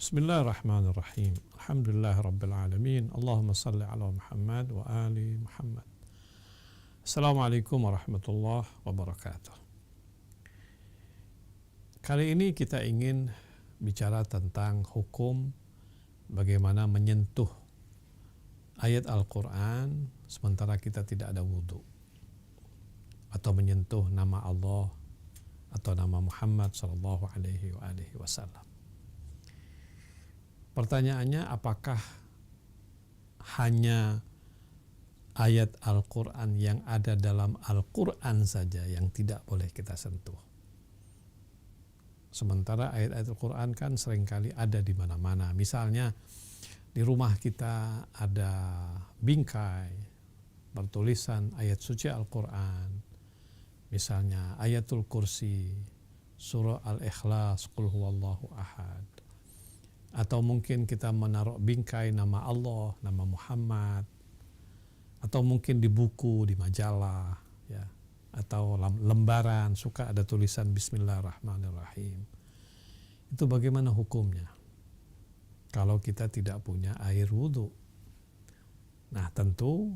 Bismillahirrahmanirrahim. Alhamdulillahirabbil alamin. Allahumma shalli ala Muhammad wa ali Muhammad. Assalamualaikum warahmatullahi wabarakatuh. Kali ini kita ingin bicara tentang hukum bagaimana menyentuh ayat Al-Quran sementara kita tidak ada wudhu, atau menyentuh nama Allah atau nama Muhammad sallallahu alaihi wasallam. Pertanyaannya, apakah hanya ayat Al-Quran yang ada dalam Al-Quran saja yang tidak boleh kita sentuh? Sementara ayat-ayat Al-Quran kan seringkali ada di mana-mana. Misalnya di rumah kita ada bingkai bertulisan ayat suci Al-Quran. Misalnya ayatul kursi, surah Al-Ikhlas, Qul huwallahu ahad. Atau mungkin kita menaruh bingkai nama Allah, nama Muhammad. Atau mungkin di buku, di majalah, ya, atau lembaran suka ada tulisan Bismillahirrahmanirrahim. Itu bagaimana hukumnya kalau kita tidak punya air wudhu? Nah, tentu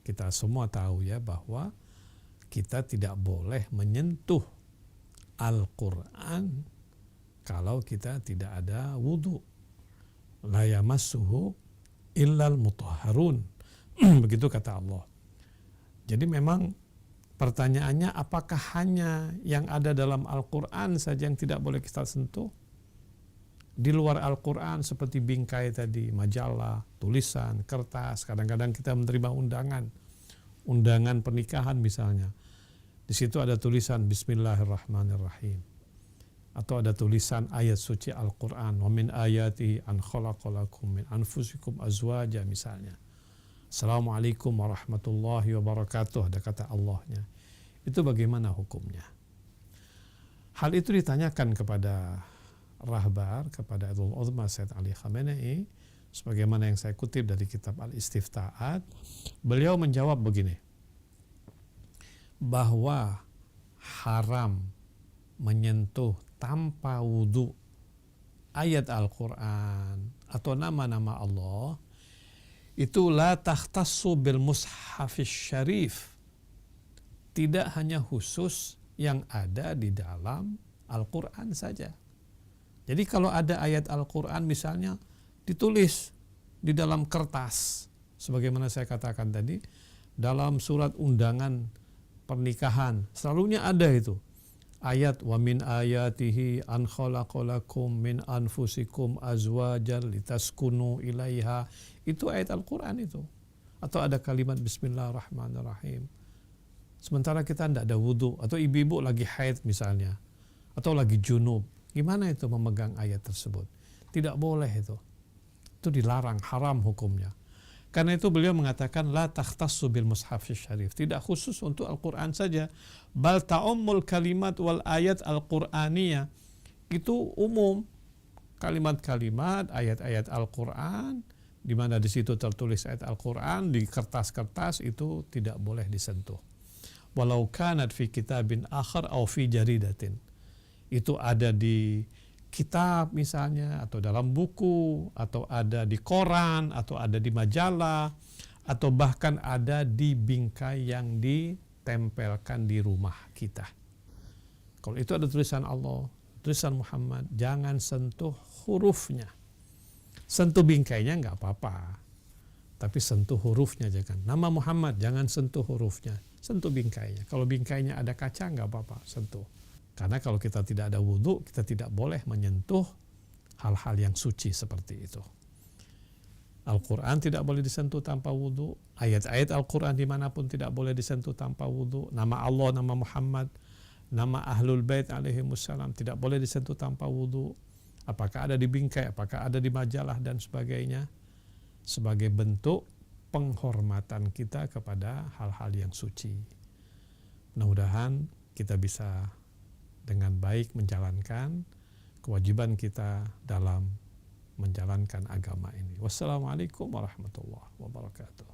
kita semua tahu ya bahwa kita tidak boleh menyentuh Al-Quran kalau kita tidak ada wudhu. La yamassuhu illal mutahharun. Begitu kata Allah. Jadi memang pertanyaannya, apakah hanya yang ada dalam Al-Quran saja yang tidak boleh kita sentuh? Di luar Al-Quran seperti bingkai tadi, majalah, tulisan, kertas, kadang-kadang kita menerima undangan pernikahan misalnya. Di situ ada tulisan Bismillahirrahmanirrahim. Atau ada tulisan ayat suci Al-Quran. Wa min ayati an khalaqalakum min anfusikum azwaja misalnya. Assalamualaikum warahmatullahi wabarakatuh, ada kata Allahnya. Itu bagaimana hukumnya? Hal itu ditanyakan kepada rahbar, kepada Ayatullah Uzma Sayyid Ali Khamenei, sebagaimana yang saya kutip dari kitab Al-Istifta'at. Beliau menjawab begini, bahwa haram menyentuh tanpa wudhu ayat Al-Quran atau nama-nama Allah itu la takhtassu bil mushafis syarif, tidak hanya khusus yang ada di dalam Al-Quran saja. Jadi kalau ada ayat Al-Quran misalnya ditulis di dalam kertas, sebagaimana saya katakan tadi, dalam surat undangan pernikahan selalunya ada itu ayat wa min ayatihi an khalaqalakum min anfusikum azwajan litaskunu ilaiha. Itu ayat Al-Quran itu. Atau ada kalimat Bismillahirrahmanirrahim. Sementara kita tidak ada wudhu, atau ibu-ibu lagi haid misalnya, atau lagi junub. Gimana itu memegang ayat tersebut? Tidak boleh itu. Itu dilarang, haram hukumnya. Karena itu beliau mengatakan la takhtassu bil mushafis syarif, tidak khusus untuk Al-Quran saja, bal ta'ummul kalimat wal ayat al-Qur'aniyah, itu umum. Kalimat-kalimat, ayat-ayat Al-Quran, di mana di situ tertulis ayat Al-Quran di kertas-kertas, itu tidak boleh disentuh. Walau kanat fi kitabin akhar au fi jaridatin, itu ada di kitab misalnya, atau dalam buku, atau ada di koran, atau ada di majalah, atau bahkan ada di bingkai yang ditempelkan di rumah kita. Kalau itu ada tulisan Allah, tulisan Muhammad, jangan sentuh hurufnya. Sentuh bingkainya nggak apa-apa, tapi sentuh hurufnya jangan. Nama Muhammad, jangan sentuh hurufnya, sentuh bingkainya. Kalau bingkainya ada kaca nggak apa-apa, sentuh. Karena kalau kita tidak ada wudhu, kita tidak boleh menyentuh hal-hal yang suci seperti itu. Al-Quran tidak boleh disentuh tanpa wudhu. Ayat-ayat Al-Quran dimanapun tidak boleh disentuh tanpa wudhu. Nama Allah, nama Muhammad, nama Ahlul Bait alaihimussalam tidak boleh disentuh tanpa wudhu. Apakah ada di bingkai, apakah ada di majalah dan sebagainya. Sebagai bentuk penghormatan kita kepada hal-hal yang suci. Mudah-mudahan kita bisa dengan baik menjalankan kewajiban kita dalam menjalankan agama ini. Wassalamualaikum warahmatullahi wabarakatuh.